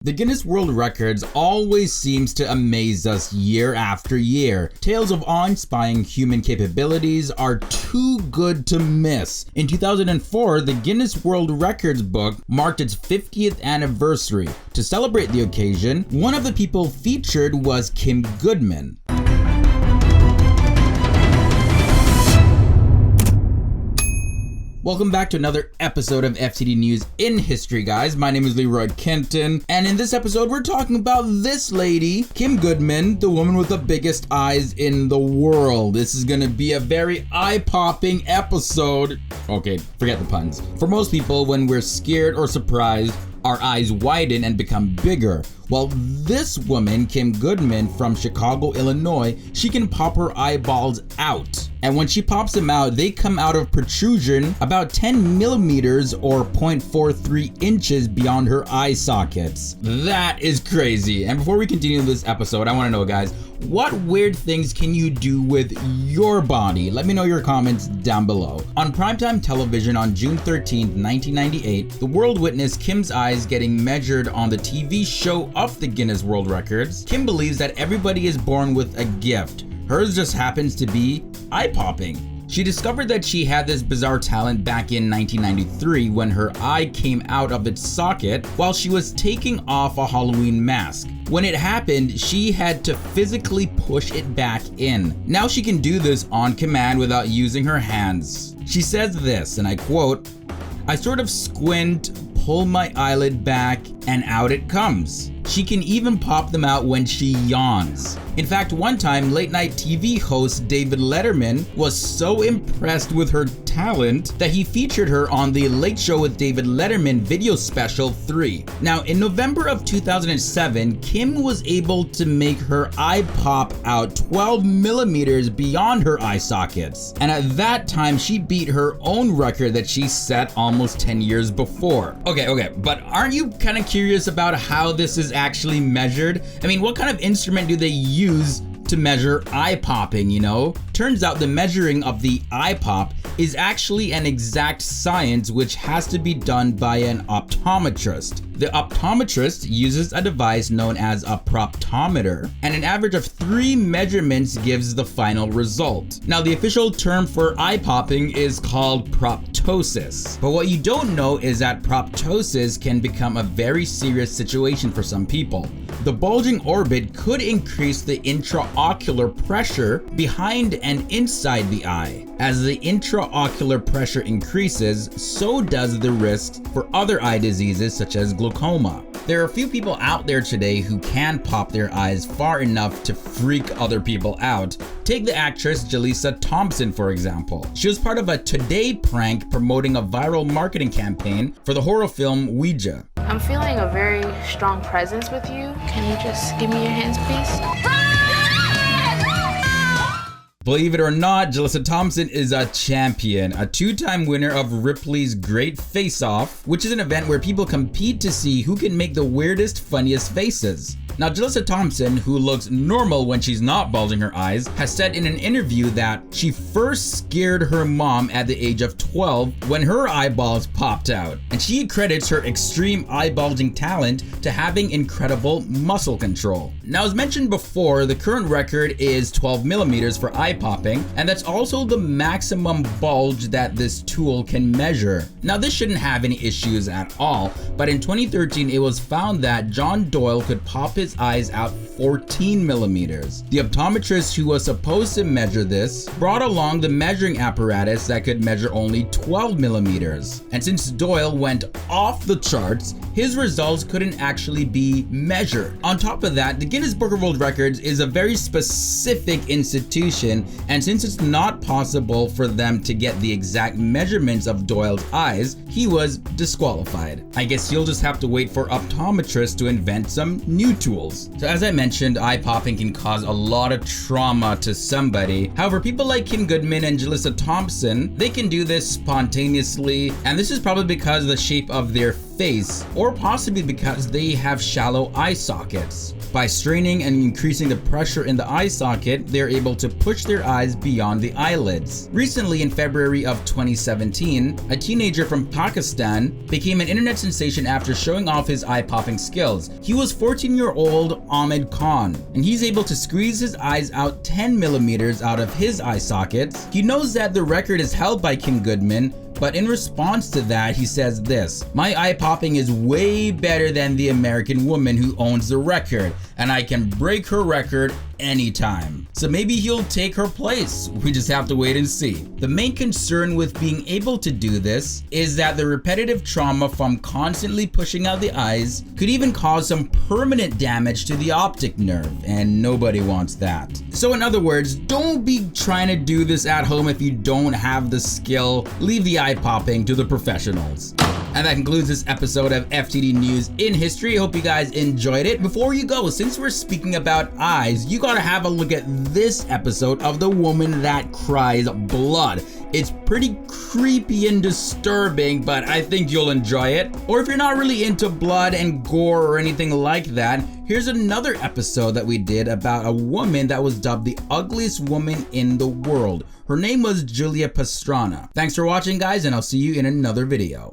The Guinness World Records always seems to amaze us year after year. Tales of awe-inspiring human capabilities are too good to miss. In 2004, the Guinness World Records book marked its 50th anniversary. To celebrate the occasion, one of the people featured was Kim Goodman. Welcome back to another episode of FTD News in History, guys. My name is Leroy Kenton, and in this episode, we're talking about this lady, Kim Goodman, the woman with the biggest eyes in the world. This is gonna be a very eye-popping episode. Okay, forget the puns. For most people, when we're scared or surprised, our eyes widen and become bigger. Well, this woman, Kim Goodman from Chicago, Illinois, she can pop her eyeballs out. And when she pops them out, they come out of protrusion about 10 millimeters or 0.43 inches beyond her eye sockets. That is crazy. And before we continue this episode, I want to know, guys, what weird things can you do with your body? Let me know your comments down below. On primetime television on June 13th, 1998, the world witnessed Kim's eyes getting measured on the TV show of the Guinness World Records. Kim believes that everybody is born with a gift. Hers just happens to be eye-popping. She discovered that she had this bizarre talent back in 1993 when her eye came out of its socket while she was taking off a Halloween mask. When it happened, she had to physically push it back in. Now she can do this on command without using her hands. She says this, and I quote, "I sort of squint, pull my eyelid back, and out it comes." She can even pop them out when she yawns. In fact, one time, late night TV host David Letterman was so impressed with her talent that he featured her on the Late Show with David Letterman video special 3. Now, in November of 2007, Kim was able to make her eye pop out 12 millimeters beyond her eye sockets. And at that time, she beat her own record that she set almost 10 years before. Okay, but aren't you kind of curious about how this is actually measured? I mean, what kind of instrument do they use to measure eye popping, you know? Turns out the measuring of the eye pop is actually an exact science which has to be done by an optometrist. The optometrist uses a device known as a proptometer, and an average of 3 measurements gives the final result. Now, the official term for eye popping is called proptosis. But what you don't know is that proptosis can become a very serious situation for some people. The bulging orbit could increase the intraocular pressure behind and inside the eye. As the intraocular pressure increases, so does the risk for other eye diseases such as glaucoma. There are a few people out there today who can pop their eyes far enough to freak other people out. Take the actress Jalisa Thompson, for example. She was part of a Today prank promoting a viral marketing campaign for the horror film Ouija. I'm feeling a very strong presence with you. Can you just give me your hands, please? Believe it or not, Jalisa Thompson is a champion, a 2-time winner of Ripley's Great Face Off, which is an event where people compete to see who can make the weirdest, funniest faces. Now, Jalisa Thompson, who looks normal when she's not bulging her eyes, has said in an interview that she first scared her mom at the age of 12 when her eyeballs popped out. And she credits her extreme eye bulging talent to having incredible muscle control. Now, as mentioned before, the current record is 12 millimeters for eye popping, and that's also the maximum bulge that this tool can measure. Now, this shouldn't have any issues at all, but in 2013, it was found that John Doyle could pop his eyes out 14 millimeters. The optometrist who was supposed to measure this brought along the measuring apparatus that could measure only 12 millimeters. And since Doyle went off the charts, his results couldn't actually be measured. On top of that, the Guinness Book of World Records is a very specific institution, and since it's not possible for them to get the exact measurements of Doyle's eyes, he was disqualified. I guess you'll just have to wait for optometrists to invent some new tools. So as I mentioned, eye popping can cause a lot of trauma to somebody. However, people like Kim Goodman and Jalisa Thompson, they can do this spontaneously, and this is probably because of the shape of their face, or possibly because they have shallow eye sockets. By straining and increasing the pressure in the eye socket, they're able to push their eyes beyond the eyelids. Recently, in February of 2017, a teenager from Pakistan became an internet sensation after showing off his eye-popping skills. He was 14-year-old Ahmed Khan, and he's able to squeeze his eyes out 10 millimeters out of his eye sockets. He knows that the record is held by Kim Goodman, but in response to that, he says this: "My eye popping is way better than the American woman who owns the record, and I can break her record anytime." So maybe he'll take her place. We just have to wait and see. The main concern with being able to do this is that the repetitive trauma from constantly pushing out the eyes could even cause some permanent damage to the optic nerve, and nobody wants that. So in other words, don't be trying to do this at home if you don't have the skill. Leave the eye popping to the professionals. And that concludes this episode of FTD News in History. I hope you guys enjoyed it. Before you go, since we're speaking about eyes, you gotta have a look at this episode of The Woman That Cries Blood. It's pretty creepy and disturbing, but I think you'll enjoy it. Or if you're not really into blood and gore or anything like that, here's another episode that we did about a woman that was dubbed the ugliest woman in the world. Her name was Julia Pastrana. Thanks for watching, guys, and I'll see you in another video.